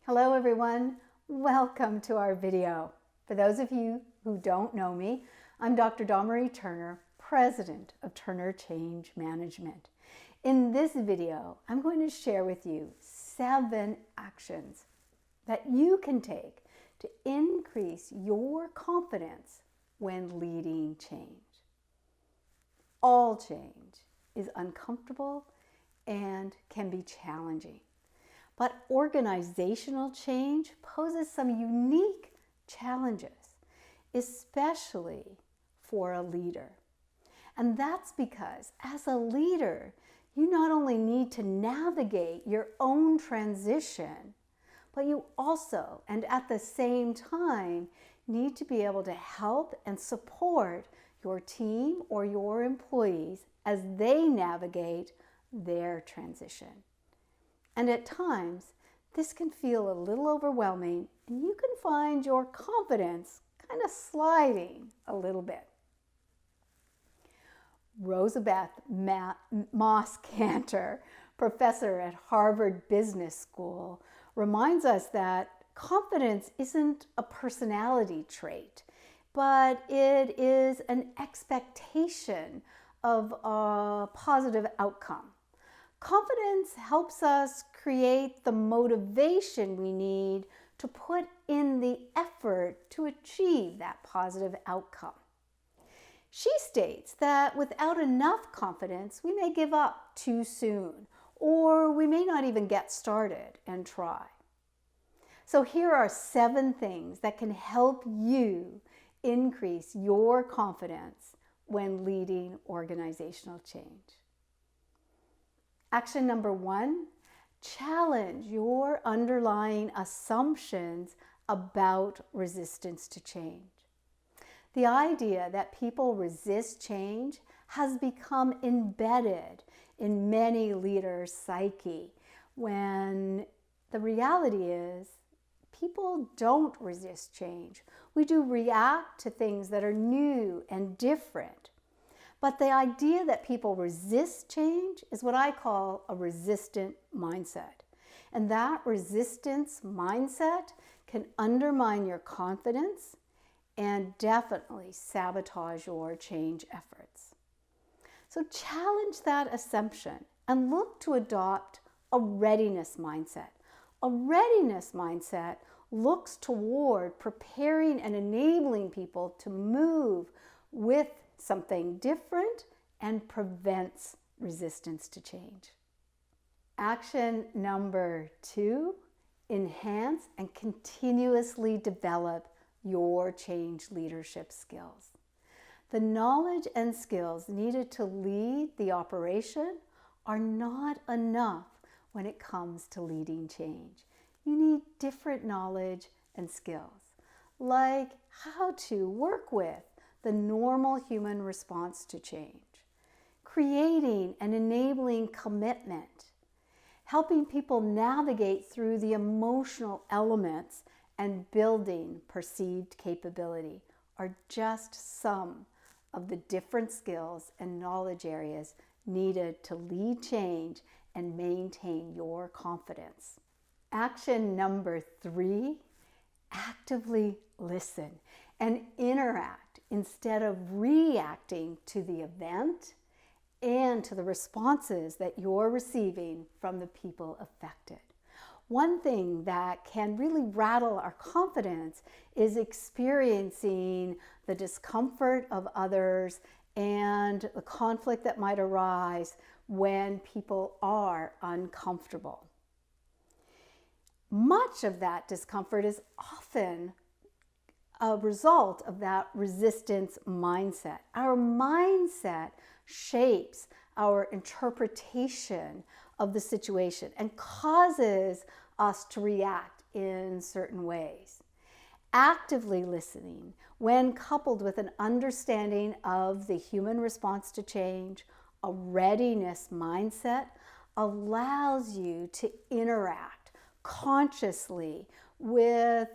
Hello everyone, welcome to our video. For those of you who don't know me, I'm Dr. Dawn-Marie Turner, President of Turner Change Management. In this video, I'm going to share with you 7 actions that you can take to increase your confidence when leading change. All change is uncomfortable and can be challenging. But organizational change poses some unique challenges, especially for a leader. And that's because as a leader, you not only need to navigate your own transition, but you also, and at the same time, need to be able to help and support your team or your employees as they navigate their transition. And at times, this can feel a little overwhelming, and you can find your confidence kind of sliding a little bit. Rosabeth Moss Cantor, professor at Harvard Business School, reminds us that confidence isn't a personality trait, but it is an expectation of a positive outcome. Confidence helps us create the motivation we need to put in the effort to achieve that positive outcome. She states that without enough confidence, we may give up too soon, or we may not even get started and try. So here are 7 things that can help you increase your confidence when leading organizational change. Action number 1, challenge your underlying assumptions about resistance to change. The idea that people resist change has become embedded in many leaders' psyche, when the reality is people don't resist change. We do react to things that are new and different. But the idea that people resist change is what I call a resistant mindset. And that resistance mindset can undermine your confidence and definitely sabotage your change efforts. So challenge that assumption and look to adopt a readiness mindset. A readiness mindset looks toward preparing and enabling people to move with something different and prevents resistance to change. Action number 2, enhance and continuously develop your change leadership skills. The knowledge and skills needed to lead the operation are not enough when it comes to leading change. You need different knowledge and skills, like how to work with the normal human response to change, creating and enabling commitment, helping people navigate through the emotional elements, and building perceived capability are just some of the different skills and knowledge areas needed to lead change and maintain your confidence. Action number 3, actively listen and interact instead of reacting to the event and to the responses that you're receiving from the people affected. One thing that can really rattle our confidence is experiencing the discomfort of others and the conflict that might arise when people are uncomfortable. Much of that discomfort is often a result of that resistance mindset. Our mindset shapes our interpretation of the situation and causes us to react in certain ways. Actively listening, when coupled with an understanding of the human response to change, a readiness mindset, allows you to interact consciously with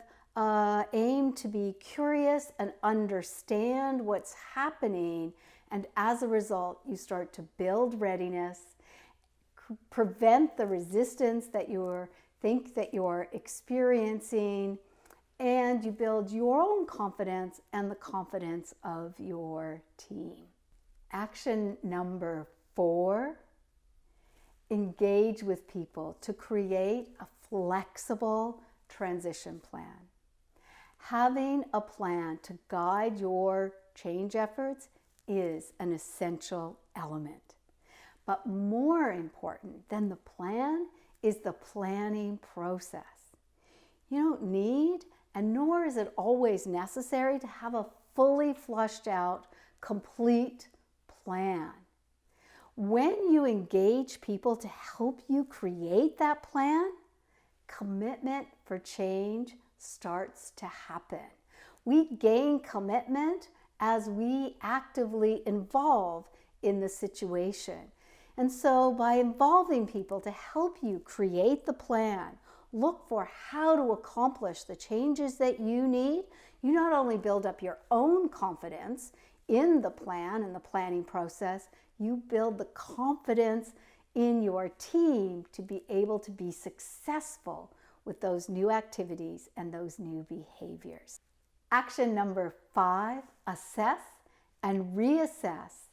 aim to be curious and understand what's happening, and as a result you start to build readiness, prevent the resistance that you're think that you're experiencing, and you build your own confidence and the confidence of your team. Action number 4, engage with people to create a flexible transition plan. Having a plan to guide your change efforts is an essential element. But more important than the plan is the planning process. You don't need, and nor is it always necessary, to have a fully flushed out, complete plan. When you engage people to help you create that plan, commitment for change starts to happen. We gain commitment as we actively involve in the situation. And so by involving people to help you create the plan, look for how to accomplish the changes that you need, you not only build up your own confidence in the plan and the planning process, you build the confidence in your team to be able to be successful with those new activities and those new behaviors. Action number 5, assess and reassess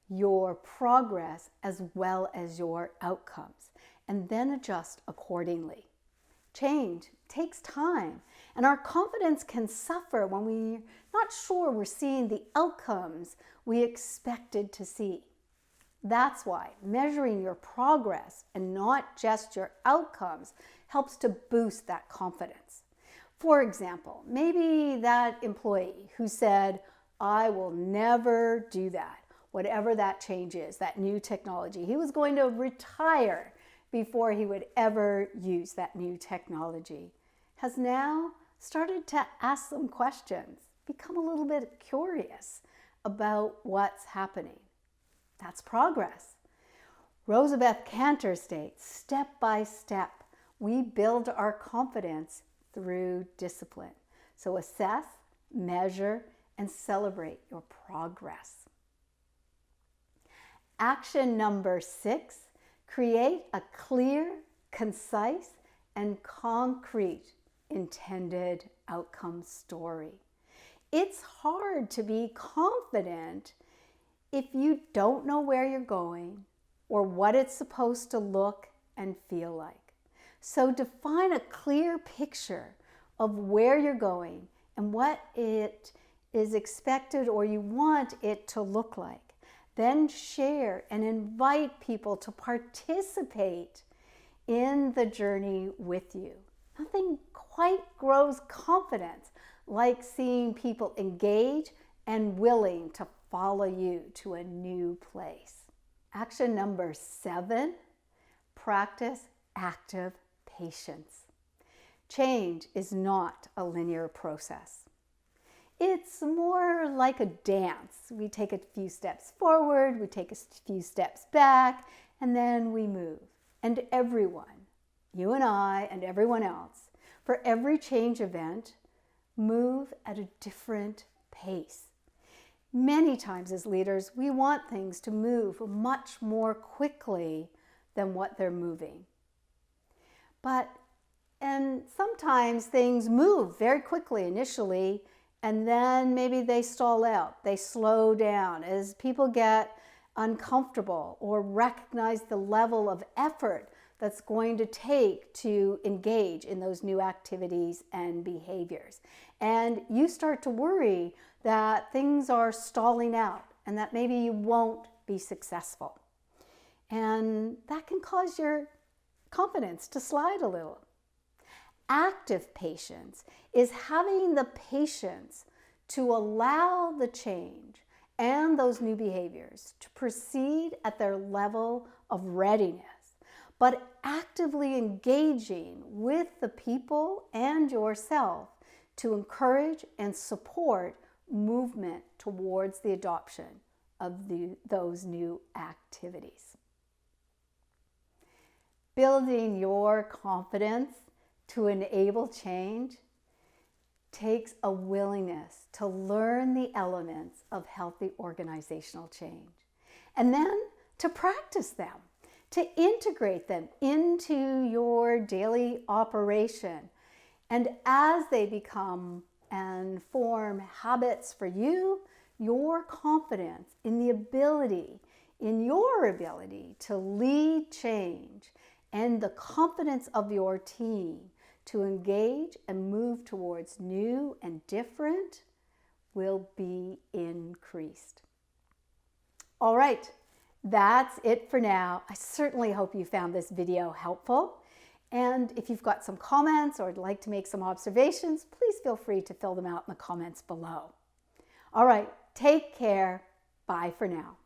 your progress as well as your outcomes, and then adjust accordingly. Change takes time, and our confidence can suffer when we're not sure we're seeing the outcomes we expected to see. That's why measuring your progress and not just your outcomes helps to boost that confidence. For example, maybe that employee who said, "I will never do that," whatever that change is, that new technology. He was going to retire before he would ever use that new technology, has now started to ask some questions, become a little bit curious about what's happening. That's progress. Rosabeth Cantor states, step by step, we build our confidence through discipline. So assess, measure, and celebrate your progress. Action number 6, create a clear, concise, and concrete intended outcome story. It's hard to be confident if you don't know where you're going or what it's supposed to look and feel like. So define a clear picture of where you're going and what it is expected or you want it to look like. Then share and invite people to participate in the journey with you. Nothing quite grows confidence like seeing people engage and willing to follow you to a new place. Action number 7, practice active patience. Change is not a linear process. It's more like a dance. We take a few steps forward, we take a few steps back, and then we move. And everyone, you and I and everyone else, for every change event, move at a different pace. Many times as leaders, we want things to move much more quickly than what they're moving. And sometimes things move very quickly initially, and then maybe they stall out, they slow down as people get uncomfortable or recognize the level of effort that's going to take to engage in those new activities and behaviors. And you start to worry that things are stalling out and that maybe you won't be successful. And that can cause your confidence to slide a little. Active patience is having the patience to allow the change and those new behaviors to proceed at their level of readiness, but actively engaging with the people and yourself to encourage and support movement towards the adoption of those new activities. Building your confidence to enable change takes a willingness to learn the elements of healthy organizational change and then to practice them, to integrate them into your daily operation. And as they become and form habits for you, your confidence in your ability to lead change and the confidence of your team to engage and move towards new and different will be increased. All right, that's it for now. I certainly hope you found this video helpful. And if you've got some comments or would like to make some observations, please feel free to fill them out in the comments below. All right, take care. Bye for now.